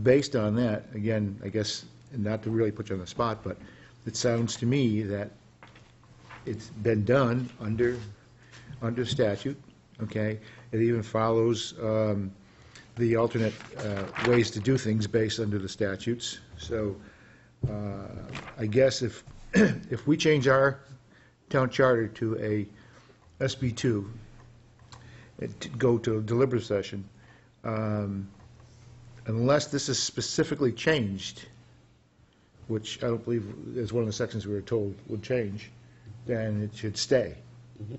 based on that, again, I guess, and not to really put you on the spot, but it sounds to me that it's been done under statute, okay? It even follows the alternate ways to do things based under the statutes. So I guess if if we change our town charter to a SB2, to go to a deliberative session, unless this is specifically changed, which I don't believe is one of the sections we were told would change, then it should stay. Mm-hmm.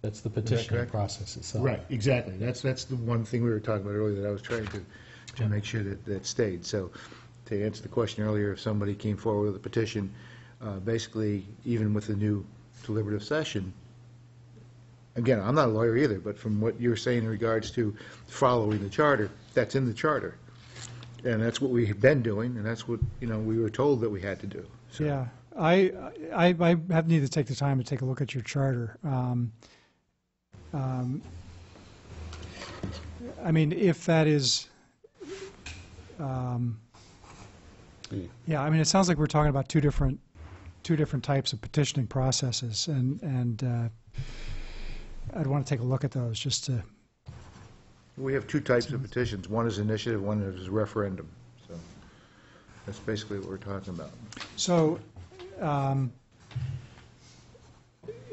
That's the petitioning process itself. Right, exactly. That's the one thing we were talking about earlier that I was trying to make sure that stayed. So to answer the question earlier, if somebody came forward with a petition, basically, even with the new deliberative session, again, I'm not a lawyer either, but from what you're saying in regards to following the charter, that's in the charter. And that's what we've been doing, and that's what, we were told that we had to do. So. Yeah. I have need to take the time to take a look at your charter. I mean, if that is, yeah, I mean, it sounds like we're talking about two different types of petitioning processes, and I'd want to take a look at those just to. We have two types of petitions. One is initiative, one is referendum. So that's basically what we're talking about. So.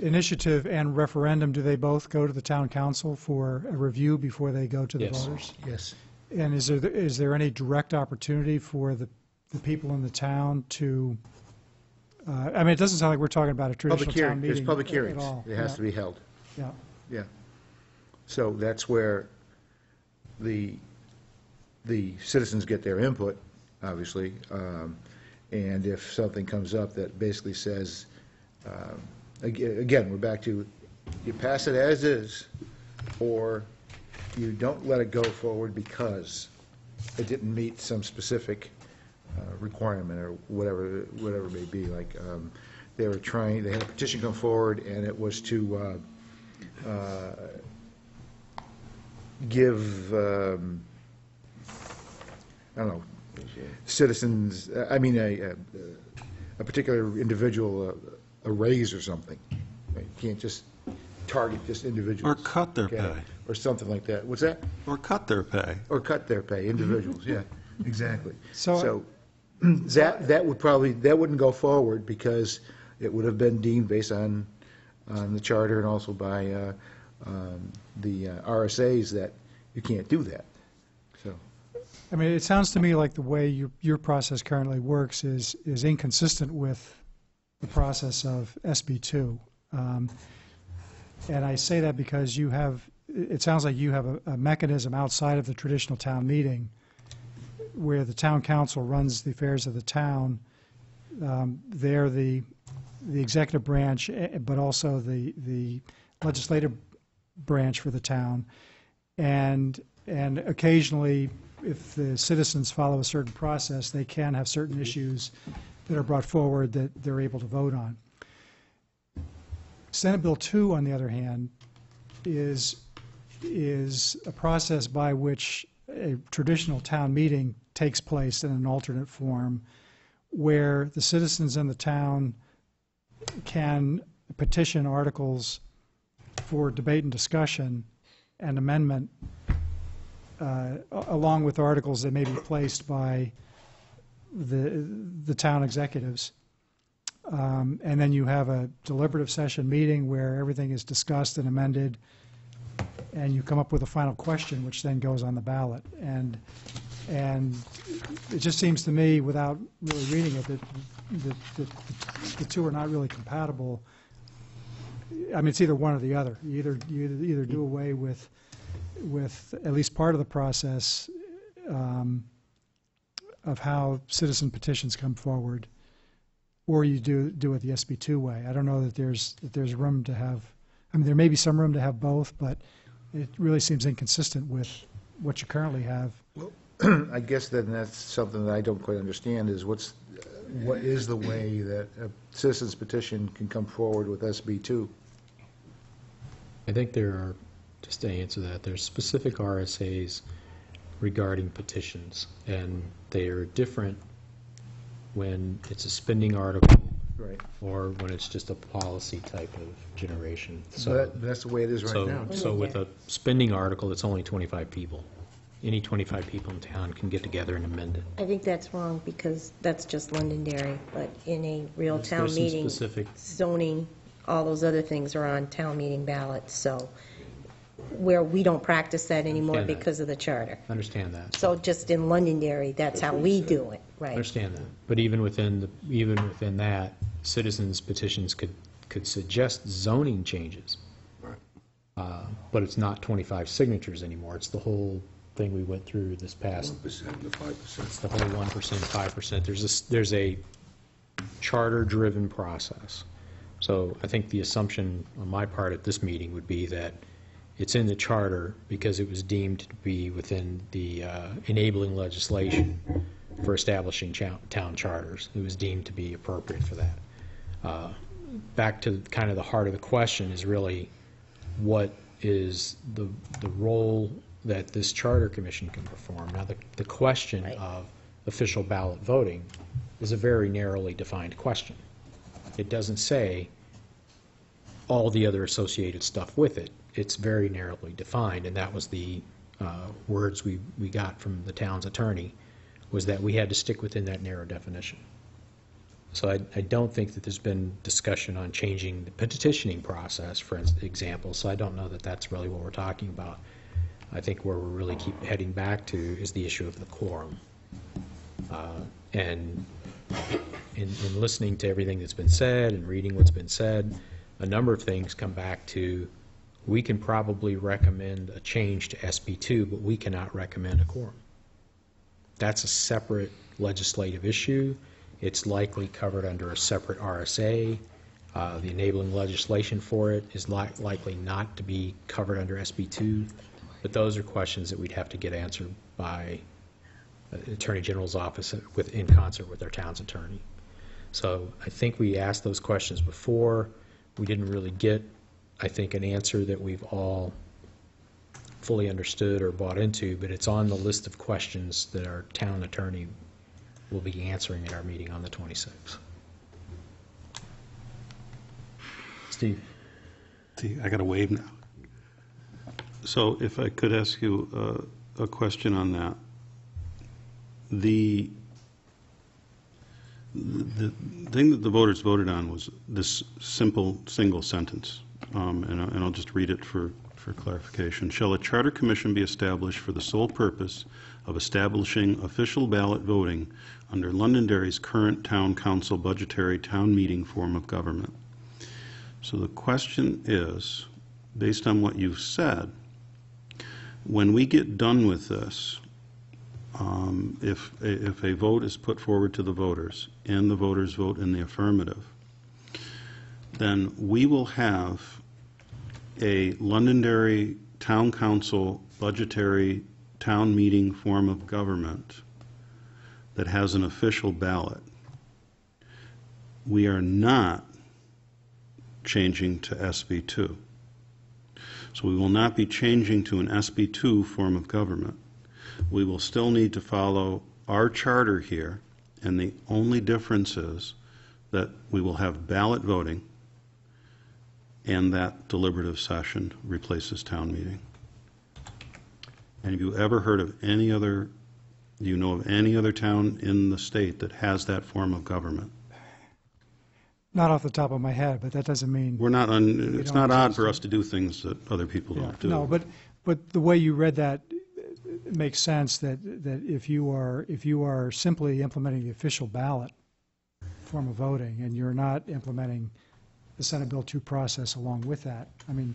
Initiative and referendum, do they both go to the town council for a review before they go to the voters? Yes. And is there any direct opportunity for the people in the town to, I mean, it doesn't sound like we're talking about a traditional town meeting. There's public hearings. At all. It has to be held. Yeah. Yeah. So that's where the citizens get their input, obviously. And if something comes up that basically says, again, we're back to you pass it as is, or you don't let it go forward because it didn't meet some specific requirement or whatever it may be. Like they had a petition come forward, and it was to give, I don't know, citizens, I mean, a particular individual a raise or something. You can't just target just individuals. Or cut their pay. Or something like that. What's that? Or cut their pay. Or cut their pay, individuals, yeah, exactly. So that wouldn't go forward because it would have been deemed based on the charter and also by the RSAs that you can't do that. So. I mean, it sounds to me like the way your process currently works is inconsistent with the process of SB2. And I say that because it sounds like you have a mechanism outside of the traditional town meeting where the town council runs the affairs of the town. They're the executive branch, but also the legislative branch for the town. And occasionally, if the citizens follow a certain process, they can have certain issues that are brought forward that they're able to vote on. Senate Bill 2, on the other hand, is a process by which a traditional town meeting takes place in an alternate form where the citizens in the town can petition articles for debate and discussion and amendment along with articles that may be placed by the town executives. And then you have a deliberative session meeting where everything is discussed and amended, and you come up with a final question, which then goes on the ballot. And it just seems to me, without really reading it, that the two are not really compatible. I mean, it's either one or the other. You either do away with at least part of the process of how citizen petitions come forward, or you do it the SB2 way. I don't know that there's room to have. I mean, there may be some room to have both, but it really seems inconsistent with what you currently have. Well, I guess then that's something that I don't quite understand is what is the way that a citizen's petition can come forward with SB2? I think there are, just to answer that, there's specific RSAs regarding petitions, and they are different when it's a spending article Right. or when it's just a policy type of generation. So that's the way it is right now. So with a spending article, it's only 25 people. Any 25 people in town can get together and amend it. I think that's wrong, because that's just Londonderry, but in a real There's town some meeting, specific- zoning, all those other things are on town meeting ballots, so, where we don't practice that anymore Understand that. because of the charter. Understand that. So just in Londonderry, that's how we do it, right? Understand that. But even within that, citizens petitions could suggest zoning changes. But it's not 25 signatures anymore. It's the whole thing we went through this past. 1% to 5%. It's the whole 1%, 5%. There's a charter-driven process. So I think the assumption on my part at this meeting would be that it's in the charter because it was deemed to be within the enabling legislation for establishing town charters. It was deemed to be appropriate for that. Back to kind of the heart of the question is really what is the role that this charter commission can perform. Now, the question Right. of official ballot voting is a very narrowly defined question. It doesn't say all the other associated stuff with it. It's very narrowly defined, and that was the words we got from the town's attorney, was that we had to stick within that narrow definition. So I don't think that there's been discussion on changing the petitioning process, for example, so I don't know that that's really what we're talking about. I think where we really keep heading back to is the issue of the quorum. And in listening to everything that's been said and reading what's been said, a number of things come back to, we can probably recommend a change to SB2, but we cannot recommend a quorum. That's a separate legislative issue. It's likely covered under a separate RSA. The enabling legislation for it is likely not to be covered under SB2, but those are questions that we'd have to get answered by the Attorney General's office in concert with our town's attorney. So I think we asked those questions before. We didn't really get, I think, an answer that we've all fully understood or bought into, but it's on the list of questions that our town attorney will be answering at our meeting on the 26th. Steve? I got to wave now. So if I could ask you a question on that. The thing that the voters voted on was this simple single sentence, and I'll just read it for clarification. Shall a charter commission be established for the sole purpose of establishing official ballot voting under Londonderry's current town council budgetary town meeting form of government? So the question is, based on what you've said, when we get done with this, if a vote is put forward to the voters and the voters vote in the affirmative, then we will have a Londonderry Town Council budgetary town meeting form of government that has an official ballot. We are not changing to SB2. So we will not be changing to an SB2 form of government. We will still need to follow our charter here, and the only difference is that we will have ballot voting and that deliberative session replaces town meeting. And have you ever heard of any other, do you know of any other town in the state that has that form of government? Not off the top of my head, but that doesn't mean. We're not on, it's don't not odd exist. for us to do things that other people Yeah, don't do. no, but the way you read that, it makes sense that if you are simply implementing the official ballot form of voting and you're not implementing the Senate Bill 2 process along with that, I mean,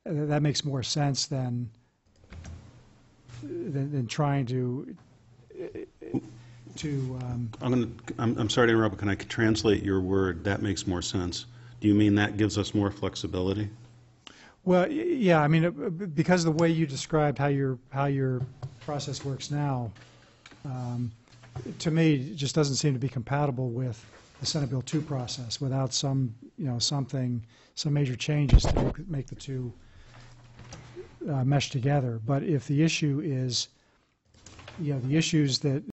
that makes more sense than trying to I'm sorry to interrupt, but can I translate your word, that makes more sense? Do you mean that gives us more flexibility? Well, yeah, I mean, because of the way you described how your process works now, to me, it just doesn't seem to be compatible with the Senate Bill 2 process without some major changes to make the two mesh together. But if the issue is you know, the issues that